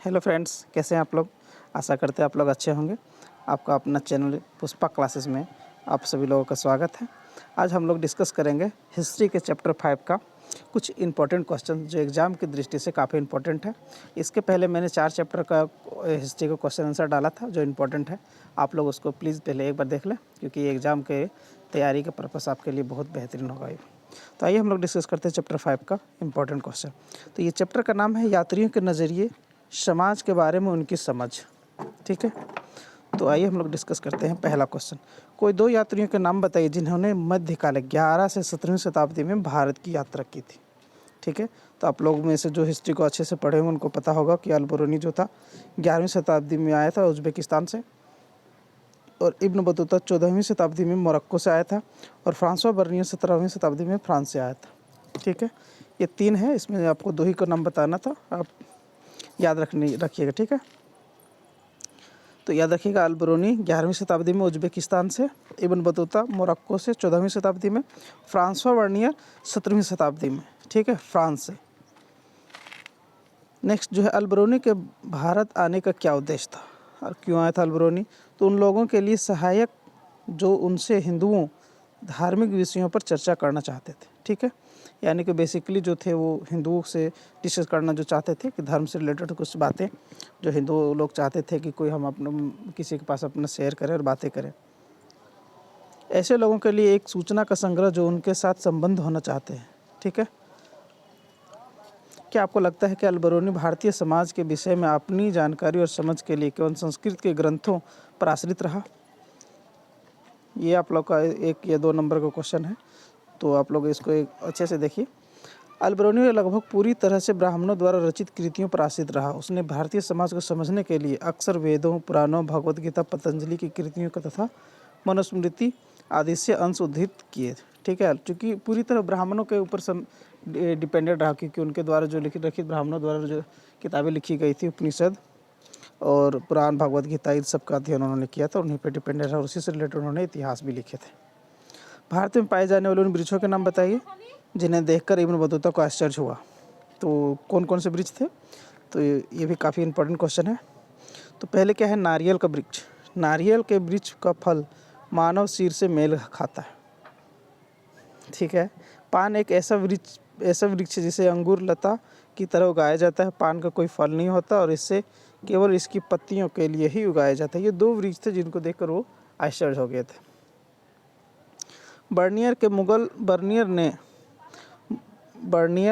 Hello friends, कैसे हैं आप लोग। आशा करते हैं आप लोग अच्छे होंगे। आपका अपना चैनल पुष्पा क्लासेस में आप सभी लोगों का स्वागत है। आज हम लोग डिस्कस करेंगे हिस्ट्री के चैप्टर 5 का कुछ इंपॉर्टेंट क्वेश्चन जो एग्ज़ाम की दृष्टि से काफ़ी इंपॉर्टेंट है। इसके पहले मैंने 4 चैप्टर का हिस्ट्री का क्वेश्चन आंसर डाला था जो इंपॉर्टेंट है। आप लोग उसको प्लीज़ पहले एक बार देख लें, क्योंकि एग्ज़ाम के तैयारी के पर्पस आपके लिए बहुत बेहतरीन होगा ये। तो आइए हम लोग डिस्कस करते हैं चैप्टर 5 का इंपॉर्टेंट क्वेश्चन। तो ये चैप्टर का नाम है यात्रियों के नज़रिए, समाज के बारे में उनकी समझ। ठीक है, तो आइए हम लोग डिस्कस करते हैं। पहला क्वेश्चन, कोई 2 यात्रियों के नाम बताइए जिन्होंने मध्यकाल 11 से 17वीं शताब्दी में भारत की यात्रा की थी। ठीक है, तो आप लोग में से जो हिस्ट्री को अच्छे से पढ़े होंगे उनको पता होगा कि अल बरूनी जो था 11वीं शताब्दी में आया था उज़्बेकिस्तान से, और इब्न बतूता 14वीं शताब्दी में मोरक्को से आया था, और फ्रांसवा बर्नियर 17वीं शताब्दी में फ्रांस से आया था। ठीक है, ये 3 है, इसमें आपको 2 ही का नाम बताना था, आप याद रखिएगा। ठीक है, तो याद रखिएगा, अल बरूनी 11वीं शताब्दी में उज़्बेकिस्तान से, इब्न बतूता मोरक्को से 14वीं शताब्दी में, फ्रांसवा बर्नियर 17वीं शताब्दी में। ठीक है, फ्रांस से। नेक्स्ट जो है, अल बरूनी के भारत आने का क्या उद्देश्य था और क्यों आया था अल बरूनी। तो उन लोगों के लिए सहायक जो उनसे हिंदुओं धार्मिक विषयों पर चर्चा करना चाहते थे। ठीक है, यानी कि बेसिकली जो थे वो हिंदुओं से डिस्कस करना जो चाहते थे कि धर्म से रिलेटेड कुछ बातें जो हिंदू लोग चाहते थे कि कोई हम अपना किसी के पास अपना शेयर करें और बातें करें। ऐसे लोगों के लिए एक सूचना का संग्रह जो उनके साथ संबंध होना चाहते हैं। ठीक है, क्या आपको लगता है कि अल बरूनी भारतीय समाज के विषय में अपनी जानकारी और समझ के लिए केवल संस्कृत के ग्रंथों पर आश्रित रहा। ये आप लोग का 1 या 2 नंबर का क्वेश्चन है, तो आप लोग इसको एक अच्छे से देखिए। अल बरूनी लगभग पूरी तरह से ब्राह्मणों द्वारा रचित कृतियों पर आश्रित रहा। उसने भारतीय समाज को समझने के लिए अक्सर वेदों, पुराणों, भगवद गीता, पतंजलि की कृतियों का तथा मनुस्मृति आदि से अंश उद्धृत किए। ठीक है, चूँकि पूरी तरह ब्राह्मणों के ऊपर डिपेंडेंट रहा, क्योंकि उनके द्वारा जो लिखित ब्राह्मणों द्वारा जो किताबें लिखी गई थी, उपनिषद और पुराण, भगवद गीता, इन सब का अध्ययन उन्होंने किया था, उन्हीं पर डिपेंडेंट रहा, और उसी से रिलेटेड उन्होंने इतिहास भी लिखे थे। भारत में पाए जाने वाले उन वृक्षों के नाम बताइए जिन्हें देखकर इब्न बतूता को आश्चर्य हुआ। तो कौन कौन से वृक्ष थे, तो ये भी काफ़ी इंपॉर्टेंट क्वेश्चन है। तो पहले क्या है, नारियल का वृक्ष। नारियल के वृक्ष का फल मानव सिर से मेल खाता है। ठीक है, पान एक ऐसा वृक्ष जिसे अंगूर लता की तरह उगाया जाता है। पान का कोई फल नहीं होता और इससे केवल इसकी पत्तियों के लिए ही उगाया जाता है। ये 2 वृक्ष थे जिनको देखकर वो आश्चर्य हो गए थे। बर्नियर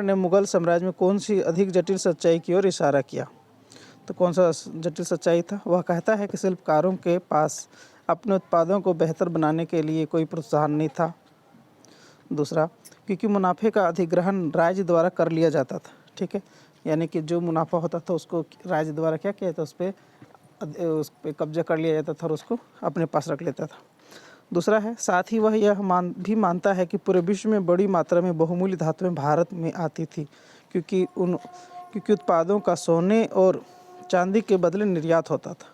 ने मुगल साम्राज्य में कौन सी अधिक जटिल सच्चाई की ओर इशारा किया। तो कौन सा जटिल सच्चाई था। वह कहता है कि शिल्पकारों के पास अपने उत्पादों को बेहतर बनाने के लिए कोई प्रोत्साहन नहीं था। दूसरा, क्योंकि मुनाफे का अधिग्रहण राज्य द्वारा कर लिया जाता था। ठीक है, यानी कि जो मुनाफा होता था उसको राज्य द्वारा क्या किया था, उस पर कब्जा कर लिया जाता था और उसको अपने पास रख लेता था। दूसरा है, साथ ही वह यह भी मानता है कि पूरे विश्व में बड़ी मात्रा में बहुमूल्य धातुएं भारत में आती थी, क्योंकि उत्पादों का सोने और चांदी के बदले निर्यात होता था।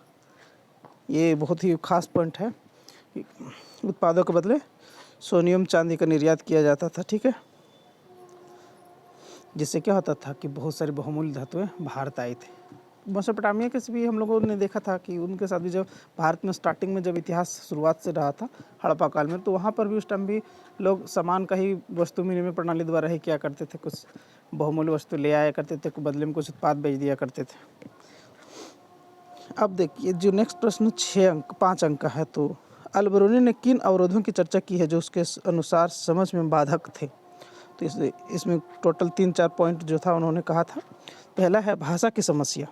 ये बहुत ही खास पॉइंट है, उत्पादों के बदले सोनियम चांदी का निर्यात किया जाता था। ठीक है, जिससे क्या होता था कि बहुत सारी बहुमूल्य धातुएं भारत आई थी। मेसोपोटामिया के से भी हम लोगों ने देखा था कि उनके साथ भी जब भारत में स्टार्टिंग में जब इतिहास शुरुआत से रहा था हड़प्पा काल में, तो वहाँ पर भी उस टाइम भी लोग सामान का ही वस्तु विनिमय प्रणाली द्वारा ही क्या करते थे, कुछ बहुमूल्य वस्तु ले आया करते थे, बदले में कुछ उत्पाद बेच दिया करते थे। अब देखिए जो नेक्स्ट प्रश्न 5 अंक का है। तो अल बरूनी ने किन अवरोधों की चर्चा की है जो उसके अनुसार समझ में बाधक थे। तो इसमें टोटल 3-4 पॉइंट जो था उन्होंने कहा था। पहला है भाषा की समस्या।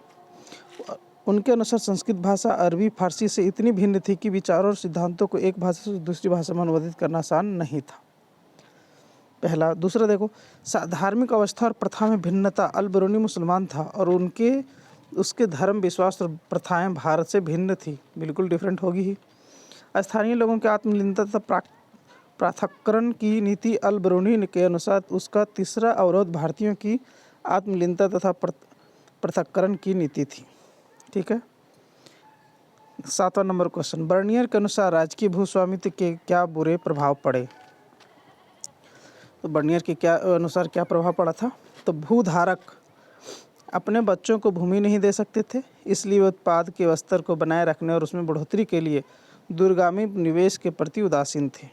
उनके अनुसार संस्कृत भाषा अरबी फारसी से इतनी भिन्न थी कि विचारों और सिद्धांतों को एक भाषा से दूसरी भाषा में अनुवादित करना आसान नहीं था। पहला। दूसरा देखो, धार्मिक अवस्था और प्रथा में भिन्नता। अल बरूनी मुसलमान था और उसके धर्म, विश्वास और प्रथाएं भारत से भिन्न थी, बिल्कुल डिफरेंट होगी ही। स्थानीय लोगों के आत्मलीनता तथा पृथक्करण की नीति। अल बरूनी के अनुसार उसका तीसरा अवरोध भारतीयों की आत्मलीनता तथा पृथक्करण की नीति थी। ठीक है, 7वां नंबर क्वेश्चन, बर्नियर के अनुसार राजकीय भूस्वामित्व के क्या बुरे प्रभाव पड़े। तो बर्नियर के अनुसार क्या प्रभाव पड़ा था। तो भूधारक अपने बच्चों को भूमि नहीं दे सकते थे, इसलिए वे उत्पाद के स्तर को बनाए रखने और उसमें बढ़ोतरी के लिए दूरगामी निवेश के प्रति उदासीन थे।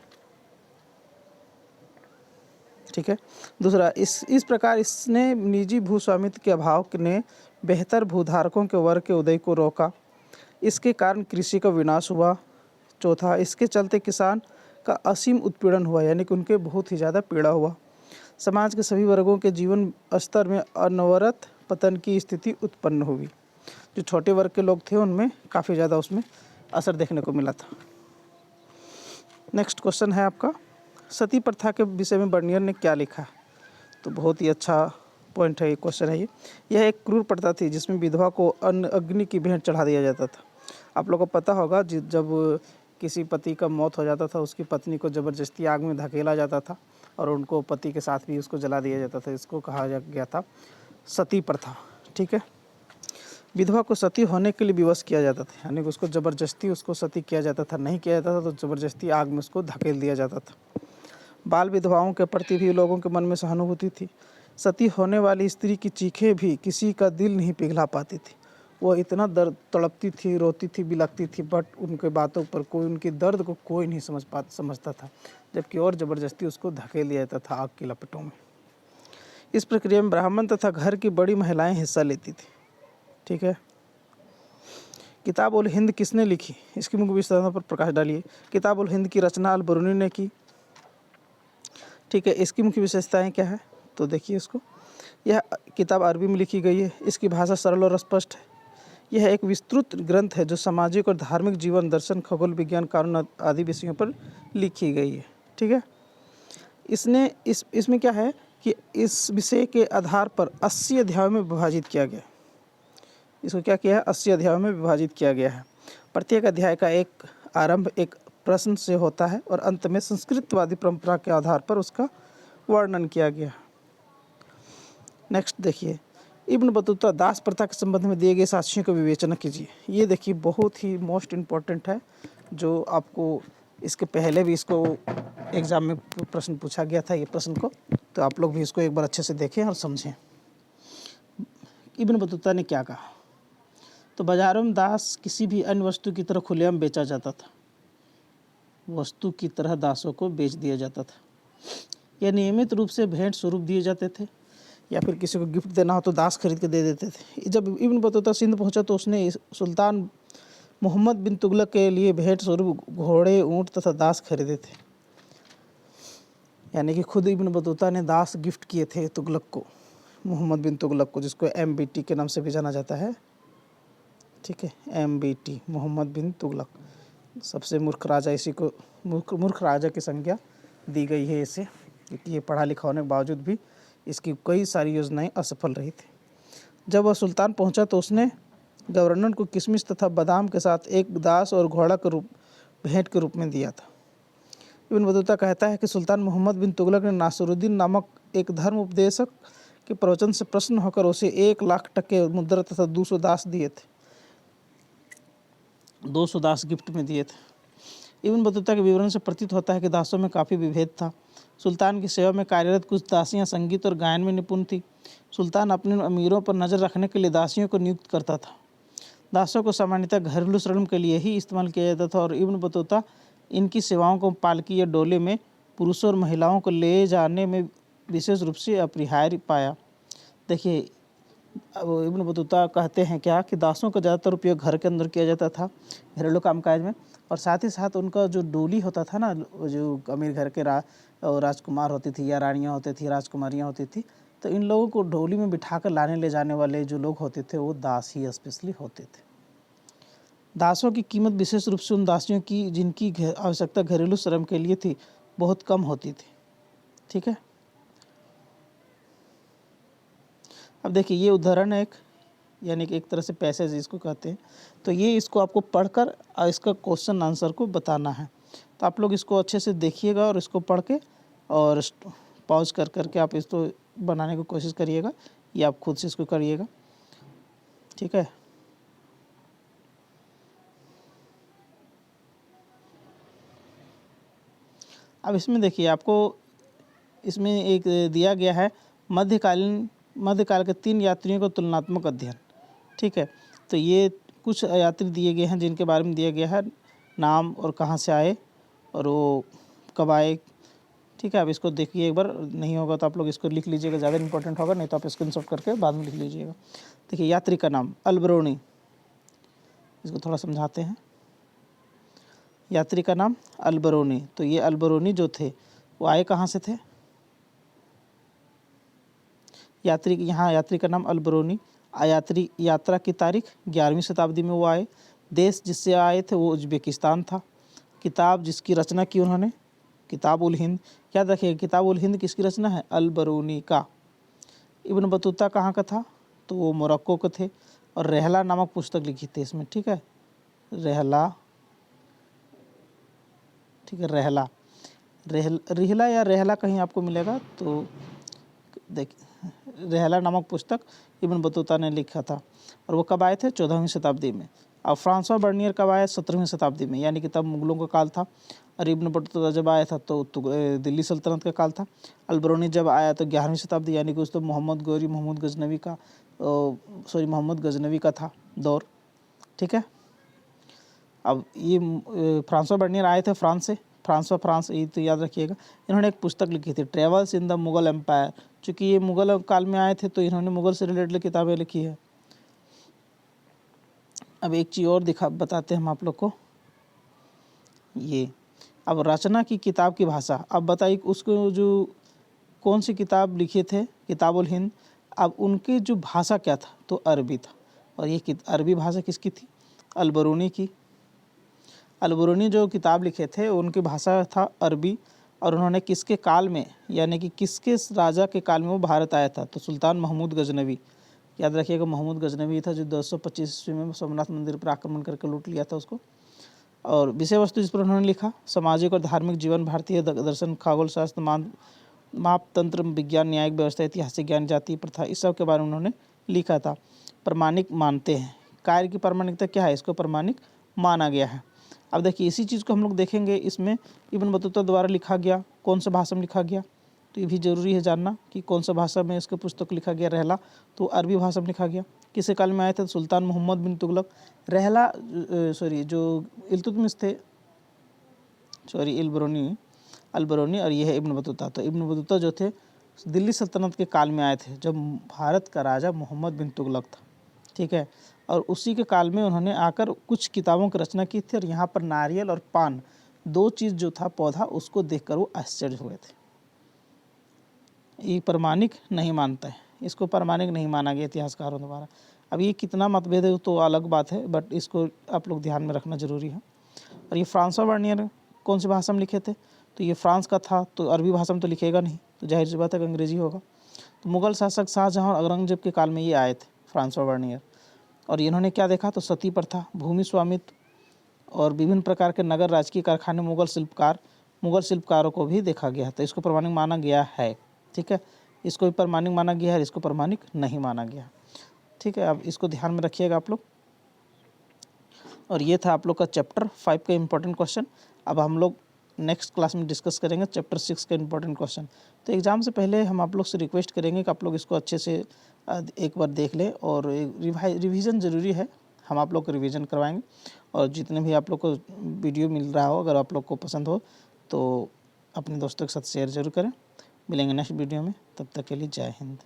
ठीक है। दूसरा, इस प्रकार इसने निजी भूस्वामित्व के अभाव ने बेहतर भूधारकों के वर्ग के उदय को रोका। इसके कारण कृषि का विनाश हुआ। चौथा, इसके चलते किसान का असीम उत्पीड़न हुआ, यानी कि उनके बहुत ही ज़्यादा पीड़ा हुआ। समाज के सभी वर्गों के जीवन स्तर में अनवरत पतन की स्थिति उत्पन्न हुई। जो छोटे वर्ग के लोग थे उनमें काफ़ी ज़्यादा उसमें असर देखने को मिला था। नेक्स्ट क्वेश्चन है आपका, सती प्रथा के विषय में बर्नियर ने क्या लिखा है? तो बहुत ही अच्छा पॉइंट है, ये क्वेश्चन है। यह एक क्रूर प्रथा थी जिसमें विधवा को अग्नि की भेंट चढ़ा दिया जाता था। आप लोगों को पता होगा जब किसी पति का मौत हो जाता था, उसकी पत्नी को ज़बरदस्ती आग में धकेला जाता था और उनको पति के साथ भी उसको जला दिया जाता था। इसको कहा गया था सती प्रथा। ठीक है। विधवा को सती होने के लिए विवश किया जाता था, यानी कि उसको ज़बरदस्ती उसको सती किया जाता था। नहीं किया जाता था तो ज़बरदस्ती आग में उसको धकेल दिया जाता था। बाल विधवाओं के प्रति भी लोगों के मन में सहानुभूति थी। सती होने वाली स्त्री की चीखें भी किसी का दिल नहीं पिघला पाती थी। वो इतना दर्द तड़पती थी, रोती थी, बिलखती थी, बट उनके बातों पर कोई, उनकी दर्द को कोई नहीं समझता था, जबकि और ज़बरदस्ती उसको धकेल दिया जाता था आग की लपटों में। इस प्रक्रिया में ब्राह्मण तथा घर की बड़ी महिलाएं हिस्सा लेती थी। ठीक है। किताब उल हिंद किसने लिखी? इसकी मुख्य विशेषताओं पर प्रकाश डालिए। किताब उल हिंद की रचना अल बरूनी ने की। ठीक है। इसकी मुख्य विशेषताएं क्या है? तो देखिए इसको, यह किताब अरबी में लिखी गई है। इसकी भाषा सरल और स्पष्ट है। यह एक विस्तृत ग्रंथ है जो सामाजिक और धार्मिक जीवन, दर्शन, खगोल विज्ञान, कानून आदि विषयों पर लिखी गई है। ठीक है। इसमें क्या है कि इस विषय के आधार पर 80 अध्यायों में विभाजित किया गया। इसको क्या किया है? 80 अध्यायों में विभाजित किया गया है। प्रत्येक अध्याय का एक आरंभ एक प्रश्न से होता है और अंत में संस्कृतवादी परंपरा के आधार पर उसका वर्णन किया गया। नेक्स्ट देखिए, इब्न बतूता दास प्रथा के संबंध में दिए गए साक्ष्यों का विवेचना कीजिए। ये देखिए बहुत ही मोस्ट इम्पॉर्टेंट है, जो आपको इसके पहले भी इसको एग्ज़ाम में प्रश्न पूछा गया था, ये प्रश्न को, तो आप लोग भी इसको एक बार अच्छे से देखें और समझें। इब्न बतूता ने क्या कहा? तो बाजारों में दास किसी भी अन्य वस्तु की तरह खुलेआम बेचा जाता था। वस्तु की तरह दासों को बेच दिया जाता था। यह नियमित रूप से भेंट स्वरूप दिए जाते थे, या फिर किसी को गिफ्ट देना हो तो दास खरीद के दे देते थे। जब इब्न बतूता सिंध पहुंचा तो उसने सुल्तान मोहम्मद बिन तुगलक के लिए भेंट स्वरूप घोड़े, ऊँट तथा दास खरीदे थे। यानी कि खुद इब्न बतूता ने दास गिफ्ट किए थे तुगलक को, मोहम्मद बिन तुगलक को, जिसको MBT के नाम से भी जाना जाता है। ठीक है, MBT, मोहम्मद बिन तुगलक, सबसे मूर्ख राजा, इसी को मूर्ख राजा की संज्ञा दी गई है इसे, क्योंकि ये पढ़ा लिखा होने के बावजूद भी इसकी कई सारी योजनाएं असफल रही थी। जब वह सुल्तान पहुंचा तो उसने गवर्नर को किशमिश तथा बादाम के साथ एक दास और घोड़ा के भेंट के रूप में दिया था। इब्न बतूता कहता है कि सुल्तान मोहम्मद बिन तुगलक ने नासिरुद्दीन नामक एक धर्म उपदेशक के प्रवचन से प्रसन्न होकर उसे 1 लाख टके मुद्रा तथा 200 दास दिए थे। 200 दास गिफ्ट में दिए थे। इब्न बतूता के विवरण से प्रतीत होता है कि दासों में काफ़ी विभेद था। सुल्तान की सेवा में कार्यरत कुछ दासियां संगीत और गायन में निपुण थी। सुल्तान अपने अमीरों पर नज़र रखने के लिए दासियों को नियुक्त करता था। दासों को सामान्यतः घरेलू श्रम के लिए ही इस्तेमाल किया जाता था और इब्न बतूता इनकी सेवाओं को पालकी या डोले में पुरुषों और महिलाओं को ले जाने में विशेष रूप से अपरिहार्य पाया। देखिए, अब इब्न बतूता कहते हैं क्या कि दासों का ज़्यादातर उपयोग घर के अंदर किया जाता था, घरेलू कामकाज में, और साथ ही साथ उनका जो डोली होता था ना, जो अमीर घर के राजकुमार होती थी या रानियाँ होती थी, राजकुमारियाँ होती थी, तो इन लोगों को डोली में बिठाकर लाने ले जाने वाले जो लोग होते थे वो दास ही स्पेशली होते थे। दासों की कीमत विशेष रूप से उन दासियों की जिनकी आवश्यकता घरेलू श्रम के लिए थी बहुत कम होती थी। ठीक है। अब देखिए, ये उदाहरण है एक, यानी कि एक तरह से पैसेज इसको कहते हैं। तो ये इसको आपको पढ़कर इसका क्वेश्चन आंसर को बताना है। तो आप लोग इसको अच्छे से देखिएगा और इसको पढ़ के और पॉज कर करके आप इसको बनाने की कोशिश करिएगा, या आप खुद से इसको करिएगा। ठीक है। अब इसमें देखिए, आपको इसमें एक दिया गया है मध्यकालीन मध्यकाल के 3 यात्रियों का तुलनात्मक अध्ययन। ठीक है, तो ये कुछ यात्री दिए गए हैं जिनके बारे में दिया गया है नाम और कहाँ से आए और वो कब आए। ठीक है, अब इसको देखिए एक बार, नहीं होगा तो आप लोग इसको लिख लीजिएगा, ज़्यादा इंपॉर्टेंट होगा, नहीं तो आप स्क्रीनशॉट करके बाद में लिख लीजिएगा। देखिए, यात्री का नाम अल्बरोनी, इसको थोड़ा समझाते हैं। यात्री का नाम अल्बरोनी, तो ये अल्बरोनी जो थे वो आए कहाँ से थे? यात्री का नाम अल्बरोनी। यात्रा की तारीख 11वीं शताब्दी में वो आए। देश जिससे आए थे वो उज्बेकिस्तान था। किताब जिसकी रचना की उन्होंने, किताब उल हिंद। याद रखिएगा, किताब उल हिंद किसकी रचना है? अल्बरूनी का। इब्न बतूता कहाँ का था? तो वो मोरक्को के थे और रहला नामक पुस्तक लिखी थी इसमें। ठीक है, रहला, ठीक है, रिहला या रहला कहीं आपको मिलेगा, तो देखिए, रहला नामक पुस्तक इब्न बतूता ने लिखा था और वो कब आए थे? 14वीं शताब्दी में। और फ्रांसवा बर्नियर कब आया? 17वीं शताब्दी में, यानी कि तब मुगलों का काल था। और इब्न बतूता जब आया था तो दिल्ली सल्तनत का काल था। अल्बरूनी जब आया तो 11वीं शताब्दी, यानी कि उस तो मोहम्मद गजनवी का था दौर। ठीक है, अब ये फ्रांसवा बर्नियर आए थे फ्रांस से, फ्रांस, ये तो याद रखिएगा। इन्होंने एक पुस्तक लिखी थी, travels in the Mughal empire. चूँकि ये मुगल काल में आए थे तो इन्होंने मुगल से रिलेटेड किताबें लिखी है। अब एक चीज़ और बताते हैं हम आप लोग को, ये अब रचना की किताब की भाषा। अब बताइए उसको जो कौन सी किताब लिखे थे, किताब उल हिंद। अब उनकी जो भाषा क्या था? तो अरबी था। और ये अरबी भाषा किसकी थी? अल्बरूनी की। अल्बरूनी जो किताब लिखे थे उनकी भाषा था अरबी। और उन्होंने किसके काल में, यानी कि किसके राजा के काल में वो भारत आया था? तो सुल्तान महमूद गजनवी। याद रखिएगा, महमूद गजनवी था जो 1225 ईस्वी में सोमनाथ मंदिर पर आक्रमण करके लूट लिया था उसको। और विषय वस्तु जिस पर उन्होंने लिखा, सामाजिक और धार्मिक जीवन, भारतीय दर्शन, खगोल शास्त्र, मापतंत्र, विज्ञान, न्यायिक व्यवस्था, ऐतिहासिक ज्ञान, जाति प्रथा, इस सब के बारे में उन्होंने लिखा था। प्रमाणिक मानते हैं, कार्य की प्रामाणिकता क्या है? इसको प्रमाणिक माना गया है। अब देखिए, इसी चीज़ को हम लोग देखेंगे, इसमें इब्न बतूता द्वारा लिखा गया, कौन सा भाषा में लिखा गया, तो ये भी जरूरी है जानना कि कौन सा भाषा में इसके पुस्तक लिखा गया। रहला तो अरबी भाषा में लिखा गया। किस काल में आए थे? सुल्तान मोहम्मद बिन तुगलक। रहला जो इल्तुतमिश थे, अल्बरूनी, और ये है इब्न बतूता। तो इब्न बतूता जो थे दिल्ली सल्तनत के काल में आए थे, जब भारत का राजा मोहम्मद बिन तुगलक था। ठीक है, और उसी के काल में उन्होंने आकर कुछ किताबों की रचना की थी। और यहाँ पर नारियल और पान, दो चीज़ जो था पौधा, उसको देखकर वो आश्चर्य हुए थे। ये प्रमाणिक नहीं मानता है, इसको प्रमाणिक नहीं माना गया इतिहासकारों द्वारा। अब ये कितना मतभेद है तो अलग बात है, बट इसको आप लोग ध्यान में रखना जरूरी है। और ये फ्रांसवा बर्नियर कौन सी भाषा में लिखे थे? तो ये फ्रांस का था, तो अरबी भाषा में तो लिखेगा नहीं, तो जाहिर सी बात है कि अंग्रेजी होगा। तो मुगल शासक शाहजहाँ और औरंगजेब के काल में ये आए थे फ्रांसवा बर्नियर। और इन्होंने क्या देखा? तो सती प्रथा, भूमि स्वामित्व और विभिन्न प्रकार के नगर राजकीय कारखाने, मुगल शिल्पकारों को भी देखा गया। तो इसको प्रमाणिक माना गया है। ठीक है, इसको भी प्रमाणिक माना गया है, इसको प्रमाणिक नहीं माना गया। ठीक है, अब इसको ध्यान में रखिएगा आप लोग। और ये था आप लोग का चैप्टर 5 का इम्पोर्टेंट क्वेश्चन। अब हम लोग नेक्स्ट क्लास में डिस्कस करेंगे चैप्टर 6 का इम्पोर्टेंट क्वेश्चन। तो एग्ज़ाम से पहले हम आप लोग से रिक्वेस्ट करेंगे कि आप लोग इसको अच्छे से एक बार देख लें, और रिवीजन ज़रूरी है, हम आप लोग को रिवीजन करवाएंगे। और जितने भी आप लोग को वीडियो मिल रहा हो, अगर आप लोग को पसंद हो तो अपने दोस्तों के साथ शेयर जरूर करें। मिलेंगे नेक्स्ट वीडियो में, तब तक के लिए जय हिंद।